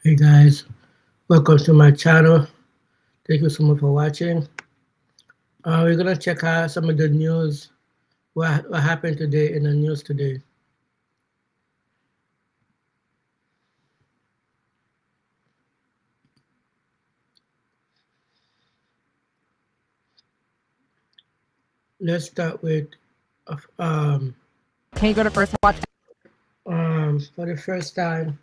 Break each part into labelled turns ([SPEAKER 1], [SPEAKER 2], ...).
[SPEAKER 1] Hey guys, welcome to my channel. Thank you so much for watching. We're gonna check out some of the news, what happened today in the news today. Let's start with,
[SPEAKER 2] Can you go to first watch?
[SPEAKER 1] For the first time,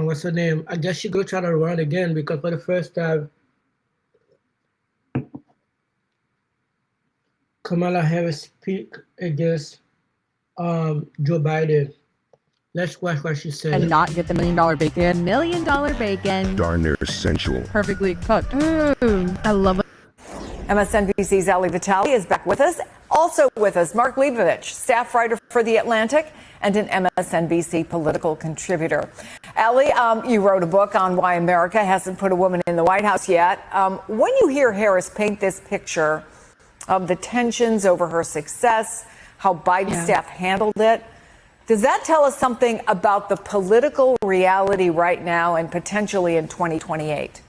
[SPEAKER 1] what's her name? I guess she's gonna try to run again because for the first time, Kamala Harris speak against Joe Biden. Let's watch what she said.
[SPEAKER 2] And not get the $1 million bacon. $1 million bacon.
[SPEAKER 3] Darn near sensual.
[SPEAKER 2] Perfectly cooked. I love it.
[SPEAKER 4] MSNBC's Ali Vitale is back with us. Also with us, Mark Leibovich, staff writer for The Atlantic and an MSNBC political contributor. Ali, you wrote a book on why America hasn't put a woman in the White House yet. When you hear Harris paint this picture of the tensions over her success, how Biden's staff handled it, does that tell us something about the political reality right now and potentially in 2028?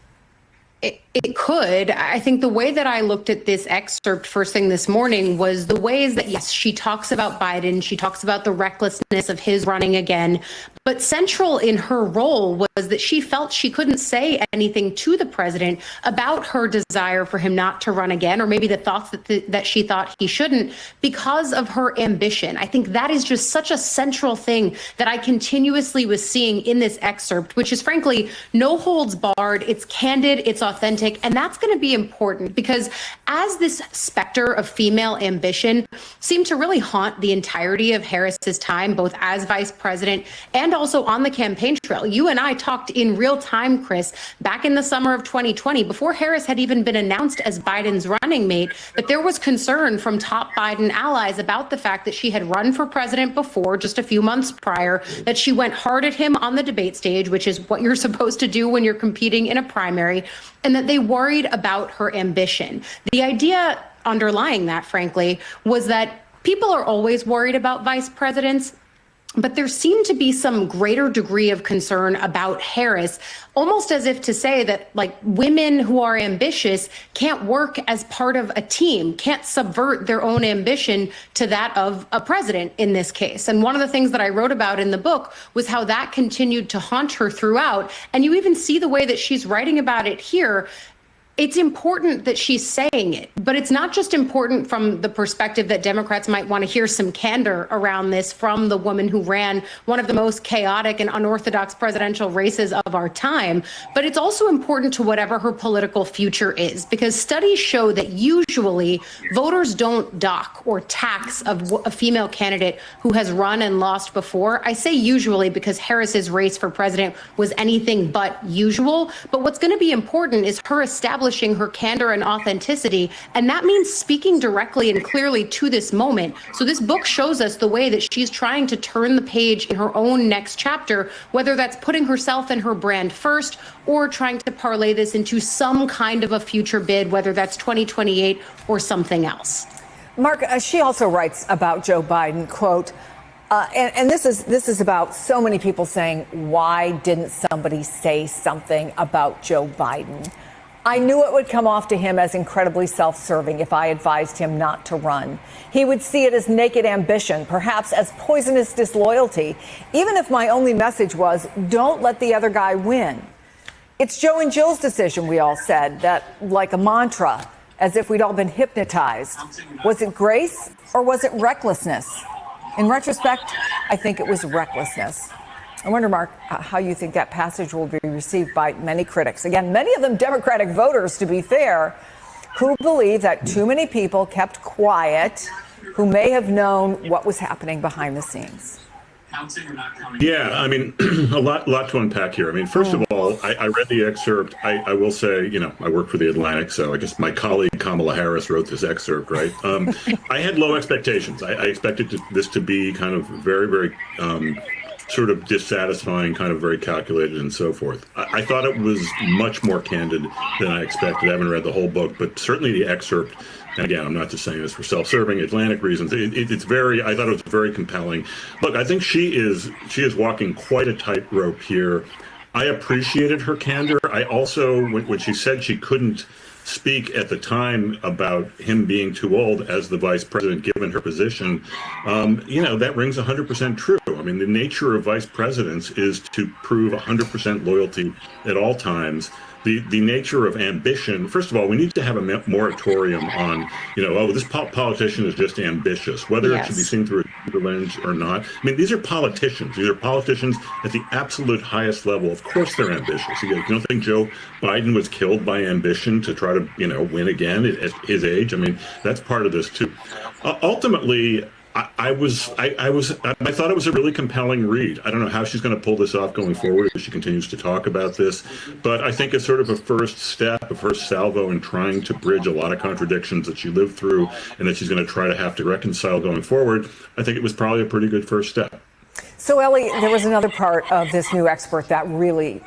[SPEAKER 5] It could. I think the way that I looked at this excerpt first thing this morning was the ways that, yes, she talks about Biden, she talks about the recklessness of his running again, but central in her role was that she felt she couldn't say anything to the president about her desire for him not to run again, or maybe the thoughts that she thought he shouldn't because of her ambition. I think that is just such a central thing that I continuously was seeing in this excerpt, which is frankly no holds barred. It's candid, it's authentic. And that's going to be important because as this specter of female ambition seemed to really haunt the entirety of Harris's time, both as vice president and also on the campaign trail. You and I talked in real time, Chris, back in the summer of 2020, before Harris had even been announced as Biden's running mate, that there was concern from top Biden allies about the fact that she had run for president before, just a few months prior, that she went hard at him on the debate stage, which is what you're supposed to do when you're competing in a primary, and that they worried about her ambition. The idea underlying that, frankly, was that people are always worried about vice presidents, but there seemed to be some greater degree of concern about Harris, almost as if to say that, like, women who are ambitious can't work as part of a team, can't subvert their own ambition to that of a president in this case. And one of the things that I wrote about in the book was how that continued to haunt her throughout. And you even see the way that she's writing about it here. It's important that she's saying it, but it's not just important from the perspective that Democrats might want to hear some candor around this from the woman who ran one of the most chaotic and unorthodox presidential races of our time, but it's also important to whatever her political future is, because studies show that usually voters don't dock or tax a female candidate who has run and lost before. I say usually because Harris's race for president was anything but usual, but what's going to be important is her establishing her candor and authenticity, and that means speaking directly and clearly to this moment. So this book shows us the way that she's trying to turn the page in her own next chapter, whether that's putting herself and her brand first or trying to parlay this into some kind of a future bid, whether that's 2028 or something else.
[SPEAKER 4] Mark, she also writes about Joe Biden, quote, and this is about so many people saying, why didn't somebody say something about Joe Biden? I knew it would come off to him as incredibly self-serving if I advised him not to run. He would see it as naked ambition, perhaps as poisonous disloyalty, even if my only message was, don't let the other guy win. It's Joe and Jill's decision, we all said, that like a mantra. as if we'd all been hypnotized. Was it grace or was it recklessness? In retrospect, I think it was recklessness. I wonder, Mark, how you think that passage will be received by many critics. Again, many of them Democratic voters, to be fair, who believe that too many people kept quiet, who may have known what was happening behind the scenes.
[SPEAKER 3] Yeah, I mean, a lot to unpack here. I mean, first of all, I read the excerpt. I will say, I work for The Atlantic, so I guess my colleague Kamala Harris wrote this excerpt, right? I had low expectations. I expected this to be kind of very, very sort of dissatisfying, kind of very calculated and so forth. I thought it was much more candid than I expected. I haven't read the whole book, but certainly the excerpt. And again, I'm not just saying this for self-serving Atlantic reasons. It's very, I thought it was very compelling. Look, I think she is walking quite a tightrope here. I appreciated her candor. I also, when she said she couldn't speak at the time about him being too old as the vice president, given her position, that rings 100% true. I mean, the nature of vice presidents is to prove 100% loyalty at all times. The nature of ambition, first of all, we need to have a moratorium on, this politician is just ambitious, whether it should be seen through a lens or not. I mean, these are politicians. These are politicians at the absolute highest level. Of course they're ambitious. You don't think Joe Biden was killed by ambition to try to, win again at his age? I mean, that's part of this too. Ultimately, I thought it was a really compelling read. I don't know how she's going to pull this off going forward as she continues to talk about this, but I think it's sort of a first step, a first salvo in trying to bridge a lot of contradictions that she lived through and that she's going to try to have to reconcile going forward. I think it was probably a pretty good first step.
[SPEAKER 4] So, Ellie, there was another part of this new excerpt that really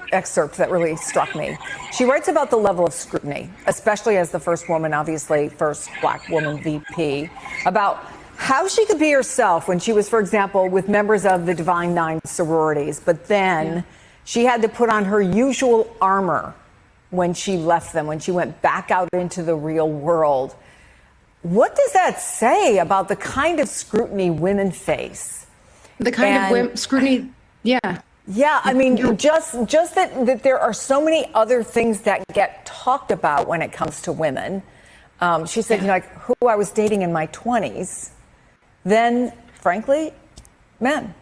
[SPEAKER 4] struck me. She writes about the level of scrutiny, especially as the first Black woman VP, about how she could be herself when she was, for example, with members of the Divine Nine sororities, but then she had to put on her usual armor when she left them, when she went back out into the real world. What does that say about the kind of scrutiny women face?
[SPEAKER 5] The kind of scrutiny, yeah.
[SPEAKER 4] Yeah, I mean, just that there are so many other things that get talked about when it comes to women. She said, who I was dating in my 20s. Then, frankly, men.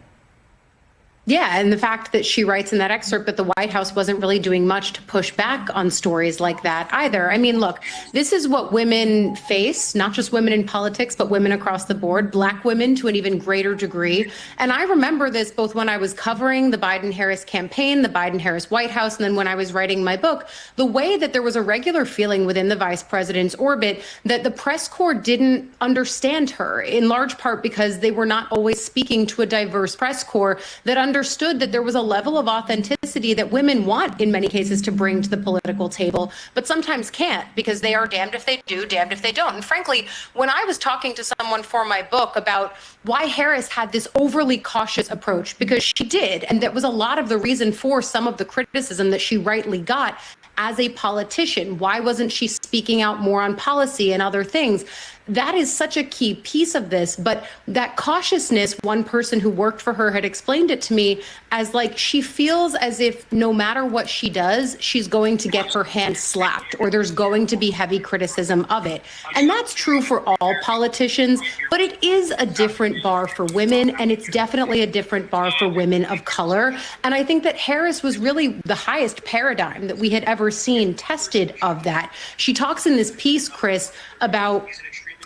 [SPEAKER 5] Yeah, and the fact that she writes in that excerpt that the White House wasn't really doing much to push back on stories like that either. I mean, look, this is what women face, not just women in politics, but women across the board, Black women to an even greater degree. And I remember this both when I was covering the Biden-Harris campaign, the Biden-Harris White House, and then when I was writing my book, the way that there was a regular feeling within the vice president's orbit that the press corps didn't understand her, in large part because they were not always speaking to a diverse press corps that understood that there was a level of authenticity that women want in many cases to bring to the political table, but sometimes can't because they are damned if they do, damned if they don't. And frankly, when I was talking to someone for my book about why Harris had this overly cautious approach, because she did, and that was a lot of the reason for some of the criticism that she rightly got as a politician. Why wasn't she speaking out more on policy and other things? That is such a key piece of this. But that cautiousness, one person who worked for her had explained it to me as like she feels as if no matter what she does, she's going to get her hand slapped or there's going to be heavy criticism of it. And that's true for all politicians, but it is a different bar for women, and it's definitely a different bar for women of color. And I think that Harris was really the highest paradigm that we had ever seen tested of that. She talks in this piece, Chris, about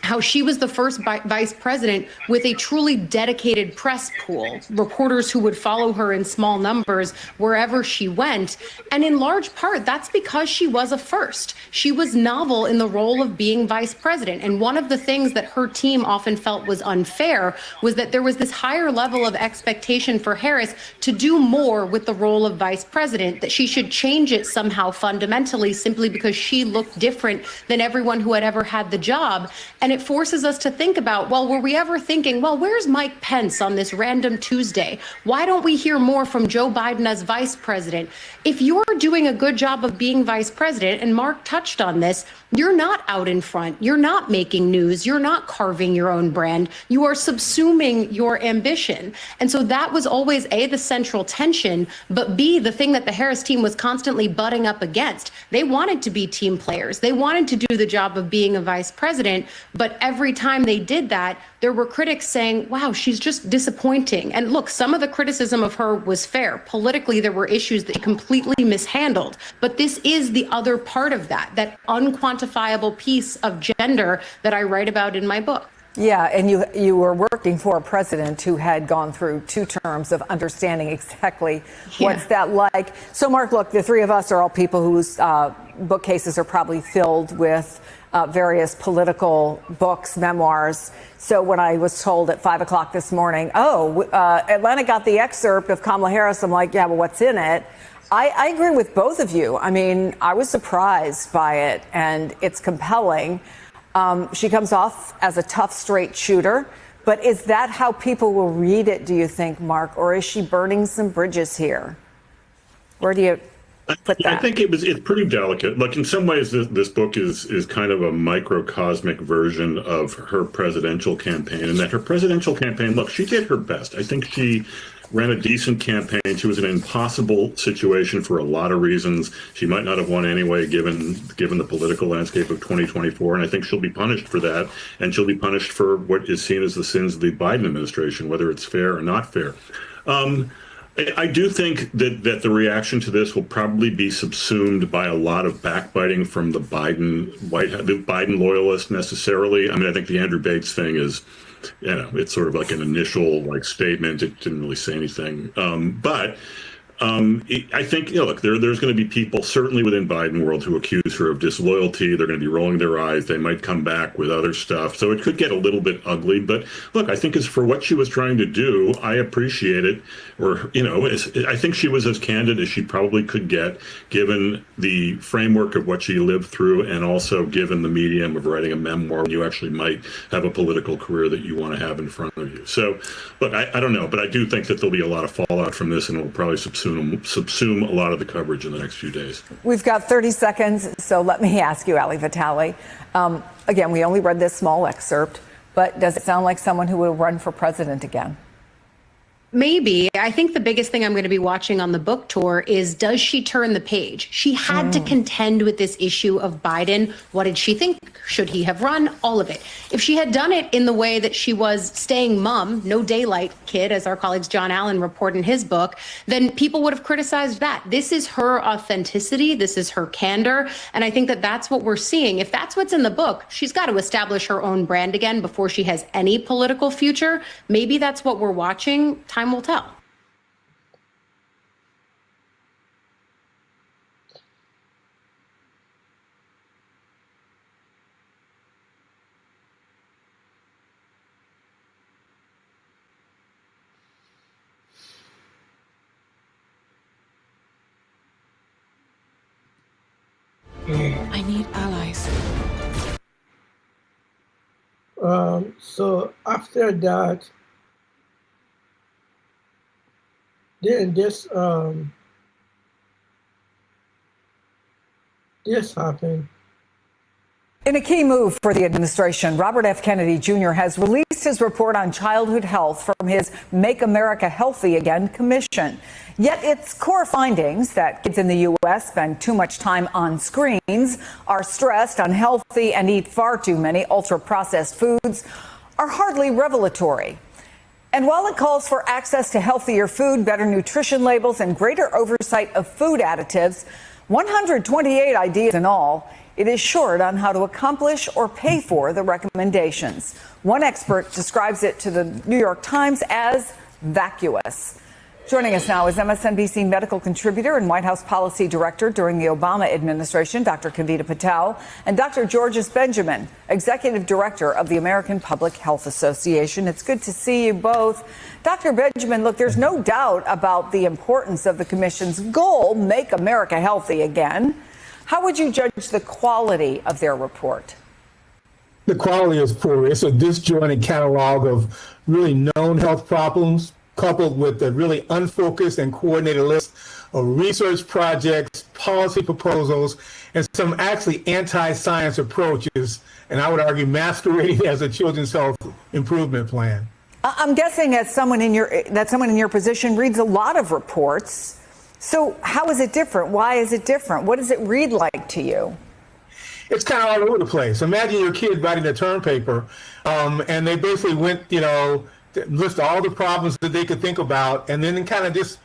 [SPEAKER 5] how she was the first vice president with a truly dedicated press pool, reporters who would follow her in small numbers wherever she went. And in large part, that's because she was a first. She was novel in the role of being vice president. And one of the things that her team often felt was unfair was that there was this higher level of expectation for Harris to do more with the role of vice president, that she should change it somehow fundamentally simply because she looked different than everyone who had ever had the job. And it forces us to think about, well, were we ever thinking, well, where's Mike Pence on this random Tuesday? Why don't we hear more from Joe Biden as vice president? If you're doing a good job of being vice president, and Mark touched on this, you're not out in front. You're not making news. You're not carving your own brand. You are subsuming your ambition. And so that was always A, the central tension, but B, the thing that the Harris team was constantly butting up against. They wanted to be team players. They wanted to do the job of being a vice president. But every time they did that, there were critics saying, wow, she's just disappointing. And look, some of the criticism of her was fair. Politically, there were issues that completely mishandled. But this is the other part of that unquantifiable piece of gender that I write about in my book.
[SPEAKER 4] Yeah, and you were working for a president who had gone through 2 terms of understanding exactly what's that like. So, Mark, look, the three of us are all people whose bookcases are probably filled with various political books, memoirs. So when I was told at 5 o'clock this morning, Atlanta got the excerpt of Kamala Harris, I'm like, yeah, well, what's in it? I agree with both of you. I mean, I was surprised by it, and it's compelling. She comes off as a tough, straight shooter. But is that how people will read it, do you think, Mark? Or is she burning some bridges here? Where do you put that?
[SPEAKER 3] I think it's pretty delicate. Look, in some ways, this book is kind of a microcosmic version of her presidential campaign. And that her presidential campaign, look, she did her best. I think she ran a decent campaign. She was in an impossible situation for a lot of reasons. She might not have won anyway, given the political landscape of 2024. And I think she'll be punished for that. And she'll be punished for what is seen as the sins of the Biden administration, whether it's fair or not fair. I do think that the reaction to this will probably be subsumed by a lot of backbiting from the Biden loyalists necessarily. I mean, I think the Andrew Bates thing is, it's sort of like an initial statement. It didn't really say anything. But I think, look, there's going to be people certainly within Biden world who accuse her of disloyalty. They're going to be rolling their eyes. They might come back with other stuff. So it could get a little bit ugly. But look, I think as for what she was trying to do, I appreciate it. Or, I think she was as candid as she probably could get, given the framework of what she lived through, and also given the medium of writing a memoir. You actually might have a political career that you want to have in front of you. So, look, I don't know, but I do think that there'll be a lot of fallout from this, and it will probably subsume a lot of the coverage in the next few days.
[SPEAKER 4] We've got 30 seconds, so let me ask you, Ali Vitale. Again, we only read this small excerpt, but does it sound like someone who will run for president again?
[SPEAKER 5] Maybe. I think the biggest thing I'm going to be watching on the book tour is, does she turn the page? She had to contend with this issue of Biden. What did she think? Should he have run? All of it. If she had done it in the way that she was staying mum, no daylight kid, as our colleagues John Allen report in his book, then people would have criticized that. This is her authenticity. This is her candor. And I think that that's what we're seeing. If that's what's in the book, she's got to establish her own brand again before she has any political future. Maybe that's what we're watching. Time will tell.
[SPEAKER 6] I need allies.
[SPEAKER 1] So after that, then this happened.
[SPEAKER 4] In a key move for the administration, Robert F. Kennedy Jr. has released his report on childhood health from his Make America Healthy Again commission. Yet its core findings, that kids in the U.S. spend too much time on screens, are stressed, unhealthy, and eat far too many ultra-processed foods, are hardly revelatory. And while it calls for access to healthier food, better nutrition labels, and greater oversight of food additives, 128 ideas in all, it is short on how to accomplish or pay for the recommendations. One expert describes it to the New York Times as vacuous. Joining us now is MSNBC medical contributor and White House policy director during the Obama administration, Dr. Kavita Patel, and Dr. Georges Benjamin, executive director of the American Public Health Association. It's good to see you both. Dr. Benjamin, look, there's no doubt about the importance of the commission's goal, Make America Healthy Again. How would you judge the quality of their report?
[SPEAKER 7] The quality is poor. It's a disjointed catalog of really known health problems, coupled with a really unfocused and coordinated list of research projects, policy proposals, and some actually anti-science approaches, and I would argue masquerading as a children's health improvement plan.
[SPEAKER 4] I'm guessing that someone in your position reads a lot of reports. So how is it different? Why is it different? What does it read like to you?
[SPEAKER 7] It's kind of all over the place. Imagine your kid writing a term paper, and they basically went, list all the problems that they could think about, and then kind of just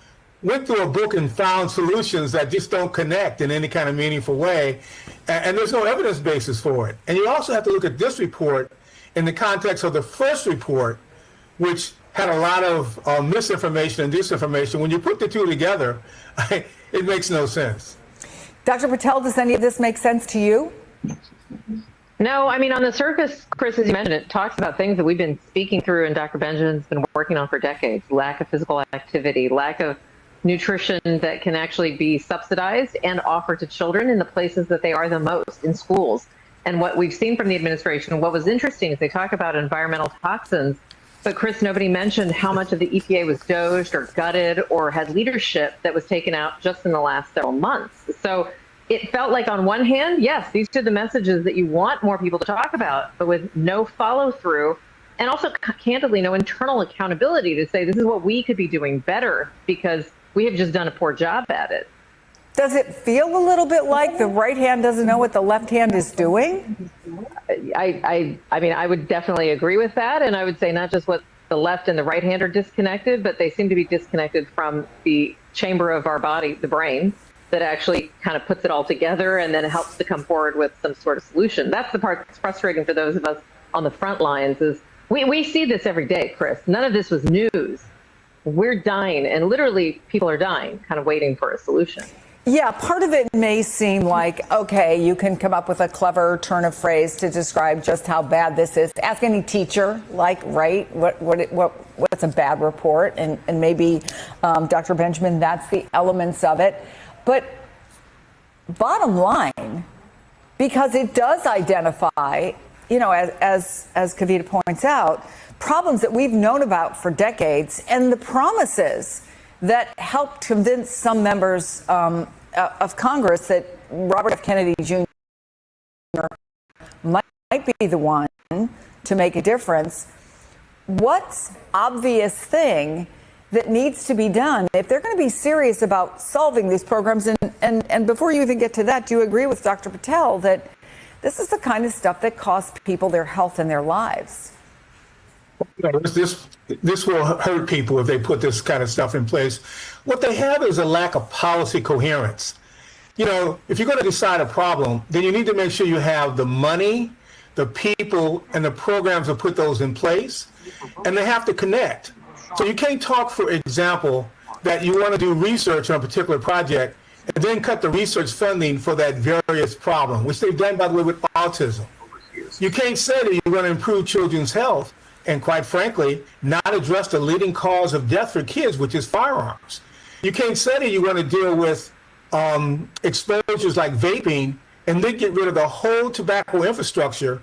[SPEAKER 7] went through a book and found solutions that just don't connect in any kind of meaningful way. And there's no evidence basis for it. And you also have to look at this report in the context of the first report, which had a lot of misinformation and disinformation. When you put the two together, it makes no sense.
[SPEAKER 4] Dr. Patel, does any of this make sense to you?
[SPEAKER 8] No, I mean, on the surface, Chris, as you mentioned, it talks about things that we've been speaking through and Dr. Benjamin's been working on for decades: lack of physical activity, lack of nutrition that can actually be subsidized and offered to children in the places that they are the most, in schools. And what we've seen from the administration, what was interesting is they talk about environmental toxins, but Chris, nobody mentioned how much of the EPA was doged or gutted or had leadership that was taken out just in the last several months. So it felt like, on one hand, yes, these are the messages that you want more people to talk about, but with no follow through, and also candidly no internal accountability to say this is what we could be doing better, because we have just done a poor job at it.
[SPEAKER 4] Does it feel a little bit like the right hand doesn't know what the left hand is doing?
[SPEAKER 8] I mean, I would definitely agree with that. And I would say not just what the left and the right hand are disconnected, but they seem to be disconnected from the chamber of our body, the brain, that actually kind of puts it all together and then helps to come forward with some sort of solution. That's the part that's frustrating for those of us on the front lines. Is we see this every day, Chris. None of this was news. We're dying, and literally people are dying, kind of waiting for a solution.
[SPEAKER 4] Yeah, part of it may seem like, okay, you can come up with a clever turn of phrase to describe just how bad this is. Ask any teacher, right, what's a bad report? And maybe, Dr. Benjamin, that's the elements of it. But bottom line, because it does identify, as Kavita points out, problems that we've known about for decades, and the promises that helped convince some members of Congress that Robert F. Kennedy Jr. might be the one to make a difference. What's obvious thing that needs to be done if they're going to be serious about solving these programs? And before you even get to that, do you agree with Dr. Patel that this is the kind of stuff that costs people their health and their lives?
[SPEAKER 7] This will hurt people if they put this kind of stuff in place. What they have is a lack of policy coherence. If you're going to decide a problem, then you need to make sure you have the money, the people, and the programs to put those in place, and they have to connect. So you can't talk, for example, that you want to do research on a particular project and then cut the research funding for that various problem, which they've done, by the way, with autism. You can't say that you're going to improve children's health and, quite frankly, not address the leading cause of death for kids, which is firearms. You can't say that you're going to deal with exposures like vaping and then get rid of the whole tobacco infrastructure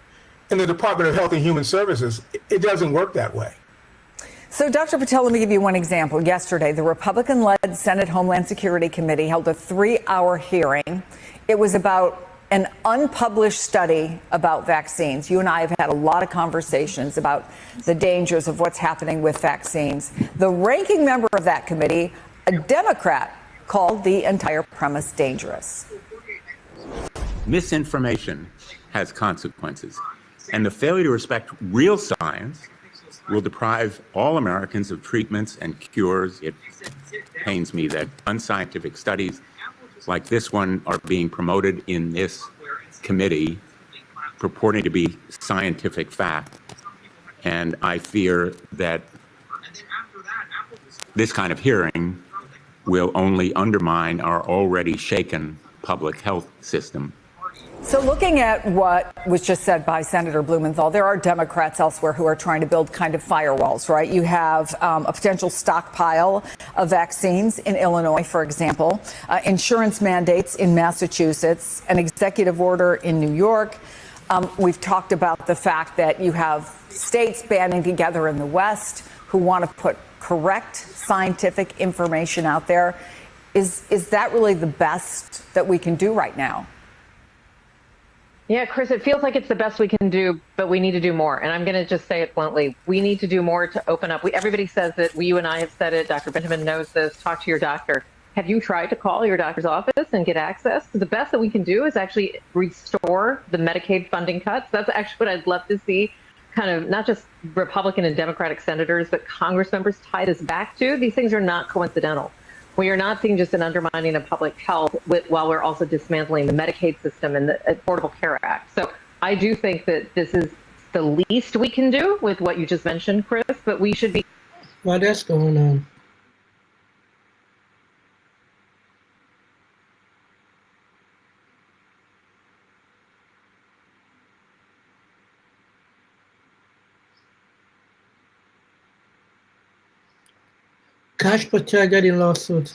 [SPEAKER 7] in the Department of Health and Human Services. It doesn't work that way.
[SPEAKER 4] So, Dr. Patel, let me give you one example. Yesterday, the Republican-led Senate Homeland Security Committee held a 3-hour hearing. It was about an unpublished study about vaccines. You and I have had a lot of conversations about the dangers of what's happening with vaccines. The ranking member of that committee, a Democrat, called the entire premise dangerous.
[SPEAKER 9] Misinformation has consequences, and the failure to respect real science will deprive all Americans of treatments and cures. It pains me that unscientific studies like this one are being promoted in this committee, purporting to be scientific fact. And I fear that this kind of hearing will only undermine our already shaken public health system.
[SPEAKER 4] So looking at what was just said by Senator Blumenthal, there are Democrats elsewhere who are trying to build kind of firewalls, right? You have a potential stockpile of vaccines in Illinois, for example, insurance mandates in Massachusetts, an executive order in New York. We've talked about the fact that you have states banding together in the West who want to put correct scientific information out there. Is that really the best that we can do right now?
[SPEAKER 8] Yeah, Chris, it feels like it's the best we can do, but we need to do more. And I'm going to just say it bluntly. We need to do more to open up. Everybody says that. You and I have said it. Dr. Benjamin knows this. Talk to your doctor. Have you tried to call your doctor's office and get access? The best that we can do is actually restore the Medicaid funding cuts. That's actually what I'd love to see, kind of not just Republican and Democratic senators, but Congress members tie this back to. These things are not coincidental. We are not seeing just an undermining of public health while we're also dismantling the Medicaid system and the Affordable Care Act. So I do think that this is the least we can do with what you just mentioned, Chris, but we should be.
[SPEAKER 1] While that's going on, Cash Patel getting lawsuit.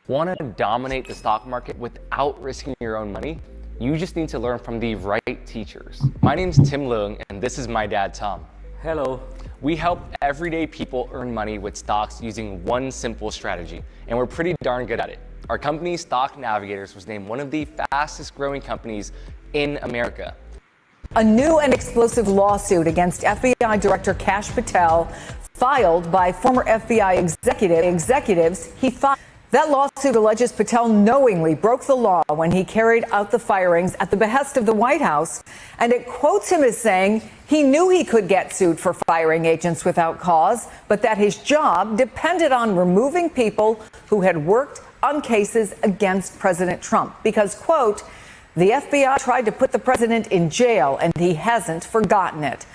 [SPEAKER 10] Want to dominate the stock market without risking your own money? You just need to learn from the right teachers. My name's Tim Leung, and this is my dad, Tom. Hello. We help everyday people earn money with stocks using one simple strategy, and we're pretty darn good at it. Our company, Stock Navigators, was named one of the fastest growing companies in America.
[SPEAKER 4] A new and explosive lawsuit against FBI Director Kash Patel filed by former FBI executives he filed. That lawsuit alleges Patel knowingly broke the law when he carried out the firings at the behest of the White House, and it quotes him as saying he knew he could get sued for firing agents without cause, but that his job depended on removing people who had worked on cases against President Trump because, quote, the FBI tried to put the president in jail and he hasn't forgotten it.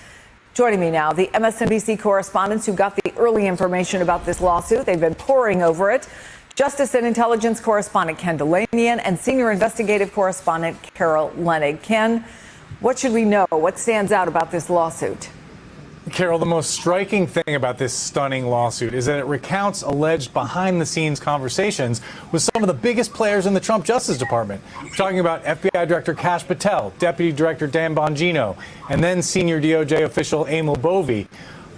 [SPEAKER 4] Joining me now, the MSNBC correspondents who got the early information about this lawsuit. They've been poring over it. Justice and Intelligence correspondent Ken Delanian and senior investigative correspondent Carol Leonnig. Ken, what should we know? What stands out about this lawsuit?
[SPEAKER 11] Carol, the most striking thing about this stunning lawsuit is that it recounts alleged behind-the-scenes conversations with some of the biggest players in the Trump Justice Department. We're talking about FBI Director Kash Patel, Deputy Director Dan Bongino, and then senior DOJ official Emil Bovee.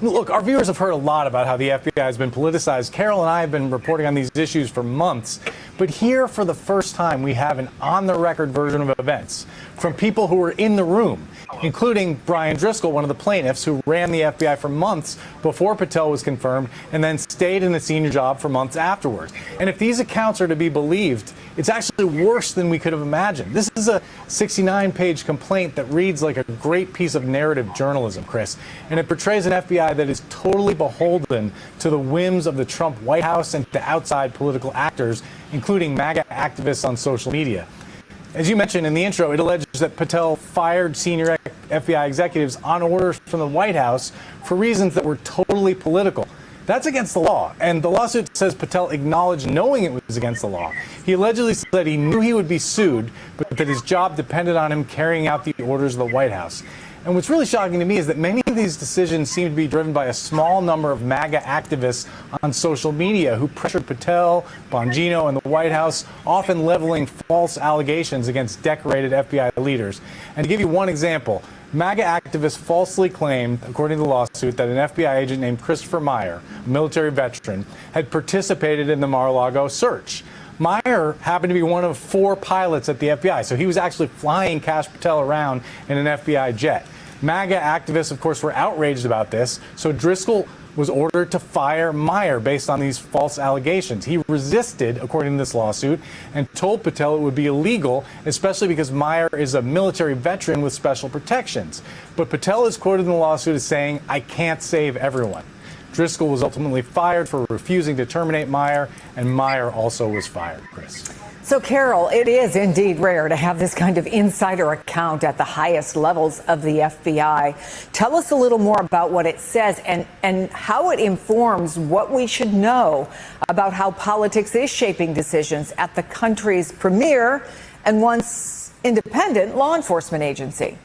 [SPEAKER 11] Look, our viewers have heard a lot about how the FBI has been politicized. Carol and I have been reporting on these issues for months. But here, for the first time, we have an on-the-record version of events from people who were in the room, including Brian Driscoll, one of the plaintiffs who ran the FBI for months before Patel was confirmed and then stayed in a senior job for months afterwards. And if these accounts are to be believed, it's actually worse than we could have imagined. This is a 69-page complaint that reads like a great piece of narrative journalism, Chris. And it portrays an FBI that is totally beholden to the whims of the Trump White House and to outside political actors, including MAGA activists on social media. As you mentioned in the intro, it alleges that Patel fired senior FBI executives on orders from the White House for reasons that were totally political. That's against the law, and the lawsuit says Patel acknowledged knowing it was against the law. He allegedly said he knew he would be sued, but that his job depended on him carrying out the orders of the White House. And what's really shocking to me is that many of these decisions seem to be driven by a small number of MAGA activists on social media who pressured Patel, Bongino, and the White House, often leveling false allegations against decorated FBI leaders. And to give you one example, MAGA activists falsely claimed, according to the lawsuit, that an FBI agent named Christopher Meyer, a military veteran, had participated in the Mar-a-Lago search. Meyer happened to be one of 4 pilots at the FBI, so he was actually flying Kash Patel around in an FBI jet. MAGA activists, of course, were outraged about this, so Driscoll was ordered to fire Meyer based on these false allegations. He resisted, according to this lawsuit, and told Patel it would be illegal, especially because Meyer is a military veteran with special protections. But Patel is quoted in the lawsuit as saying, "I can't save everyone." Driscoll was ultimately fired for refusing to terminate Meyer, and Meyer also was fired, Chris.
[SPEAKER 4] So, Carol, it is indeed rare to have this kind of insider account at the highest levels of the FBI. Tell us a little more about what it says and how it informs what we should know about how politics is shaping decisions at the country's premier and once independent law enforcement agency.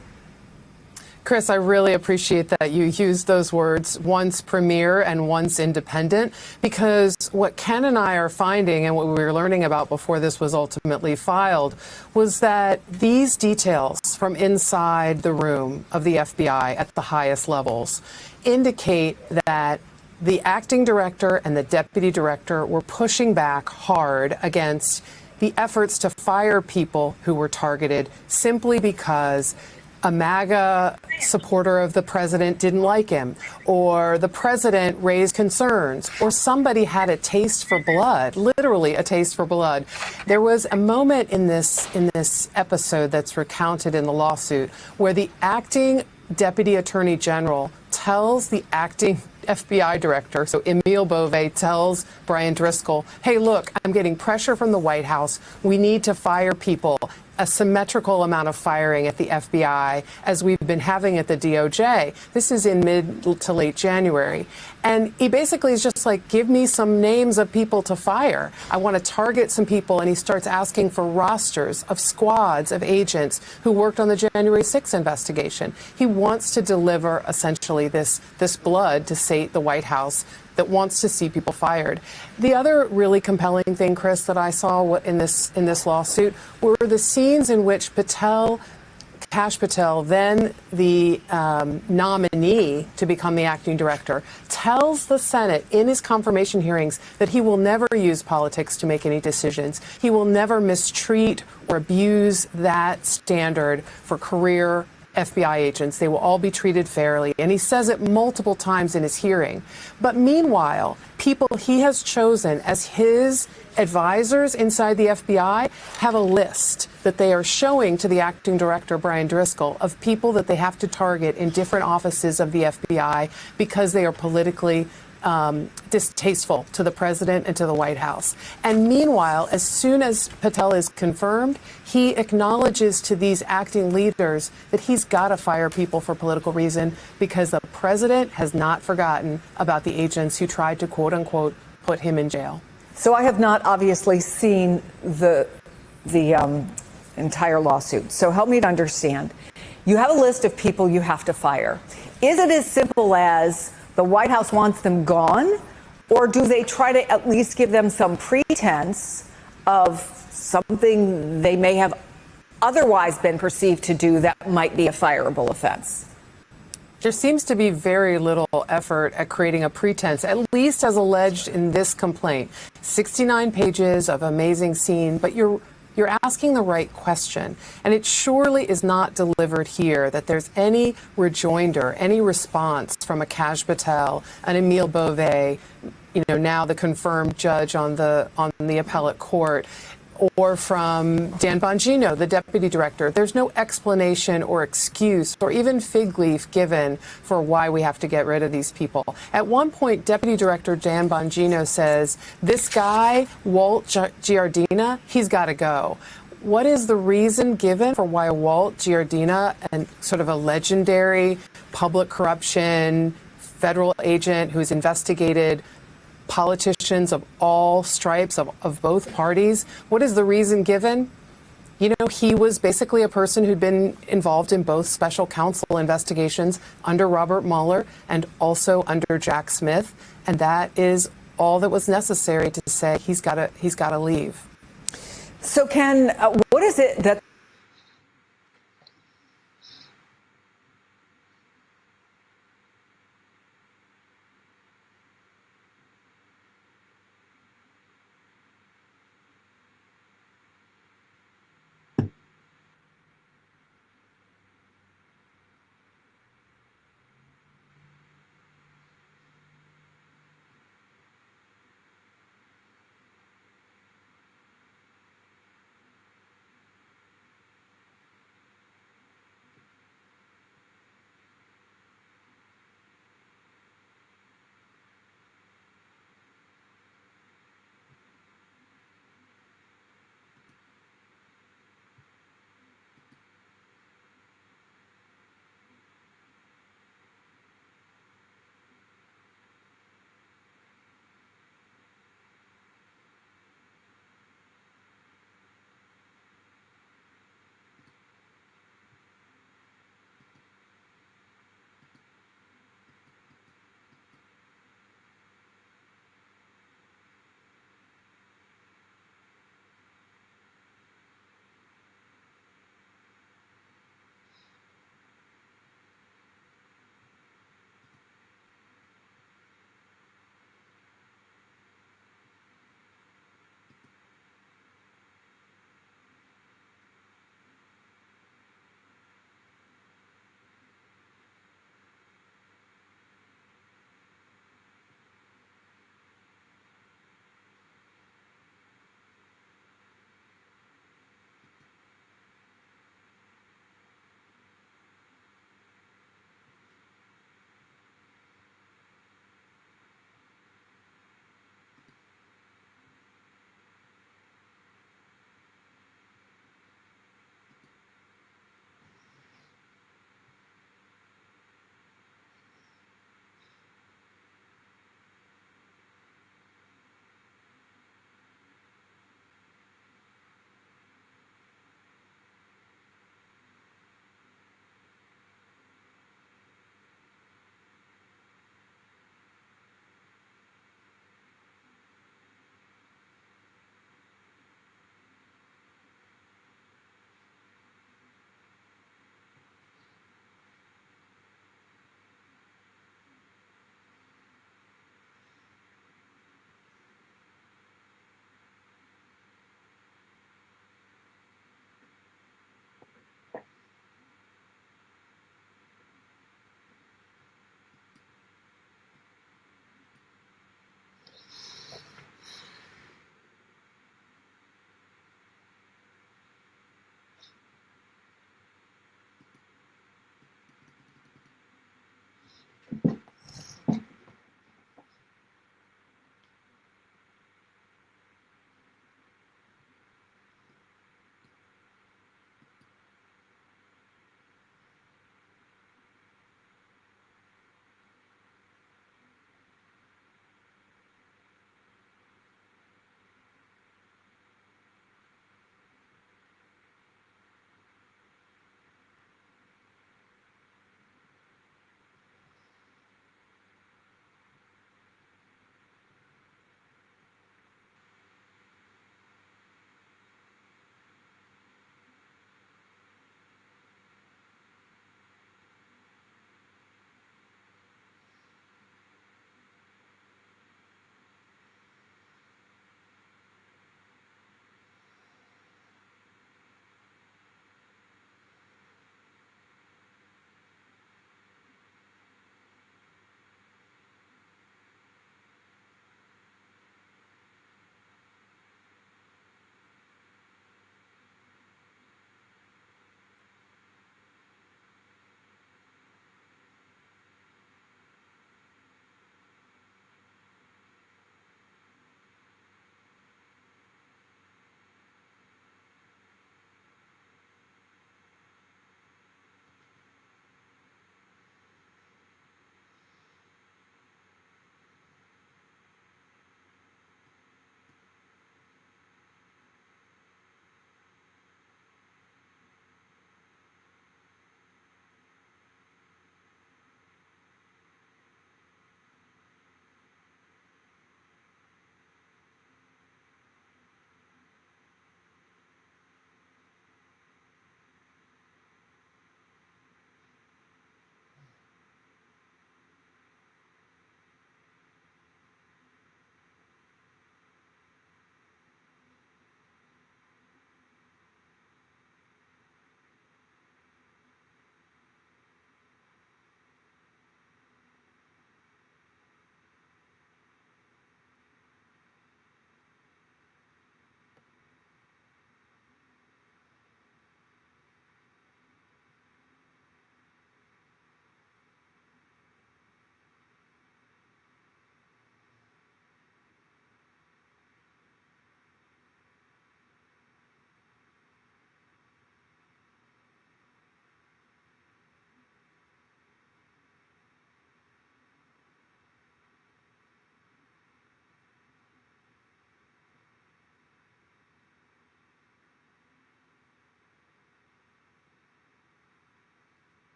[SPEAKER 12] Chris, I really appreciate that you used those words, once premier and once independent, because what Ken and I are finding and what we were learning about before this was ultimately filed was that these details from inside the room of the FBI at the highest levels indicate that the acting director and the deputy director were pushing back hard against the efforts to fire people who were targeted simply because a MAGA supporter of the president didn't like him, or the president raised concerns, or somebody had a taste for blood, literally a taste for blood. There was a moment in this episode that's recounted in the lawsuit where the acting deputy attorney general tells the acting FBI director, so Emile Beauvais, tells Brian Driscoll, hey, look, I'm getting pressure from the White House. We need to fire people, a symmetrical amount of firing at the FBI as we've been having at the DOJ. This is in mid to late January. And he basically is just like, give me some names of people to fire. I want to target some people. And he starts asking for rosters of squads of agents who worked on the January 6th investigation. He wants to deliver essentially this blood to sate the White House that wants to see people fired. The other really compelling thing, Chris, that I saw in this lawsuit were the scenes in which Kash Patel, then the nominee to become the acting director, tells the Senate in his confirmation hearings that he will never use politics to make any decisions. He will never mistreat or abuse that standard for career FBI agents. They will all be treated fairly. And he says it multiple times in his hearing. But meanwhile, people he has chosen as his advisors inside the FBI have a list that they are showing to the acting director, Brian Driscoll, of people that they have to target in different offices of the FBI because they are politically distasteful to the president and to the White House. And meanwhile, as soon as Patel is confirmed, he acknowledges to these acting leaders that he's got to fire people for political reason because the president has not forgotten about the agents who tried to, quote unquote, put him in jail.
[SPEAKER 4] So I have not obviously seen the entire lawsuit. So help me to understand. You have a list of people you have to fire. Is it as simple as the White House wants them gone, or do they try to at least give them some pretense of something they may have otherwise been perceived to do that might be a fireable offense?
[SPEAKER 12] There seems to be very little effort at creating a pretense, at least as alleged in this complaint. 69 pages of amazing scene, but you're asking the right question. And it surely is not delivered here that there's any rejoinder, any response from a Kash Patel, an Emile Beauvais, now the confirmed judge on the appellate court, or from Dan Bongino, the deputy director. There's no explanation or excuse or even fig leaf given for why we have to get rid of these people. At one point, Deputy Director Dan Bongino says, this guy, Walt Giardina, he's got to go. What is the reason given for why Walt Giardina, and sort of a legendary public corruption federal agent who's investigated politicians of all stripes of both parties, what is the reason given? He was basically a person who'd been involved in both special counsel investigations under Robert Mueller and also under Jack Smith. And that is all that was necessary to say he's got to leave.
[SPEAKER 4] So Ken, what is it that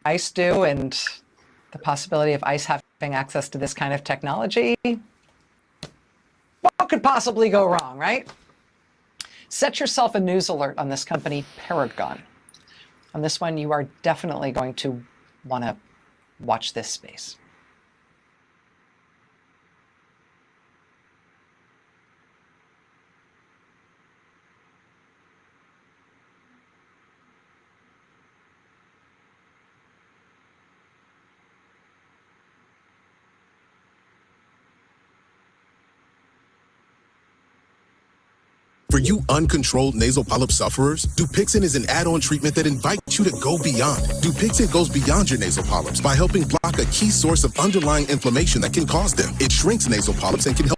[SPEAKER 13] ICE do and the possibility of ICE having access to this kind of technology, what could possibly go wrong, right? Set yourself a news alert on this company, Paragon. On this one, you are definitely going to want to watch this space.
[SPEAKER 14] For you uncontrolled nasal polyp sufferers, Dupixent is an add-on treatment that invites you to go beyond. Dupixent goes beyond your nasal polyps by helping block a key source of underlying inflammation that can cause them. It shrinks nasal polyps and can help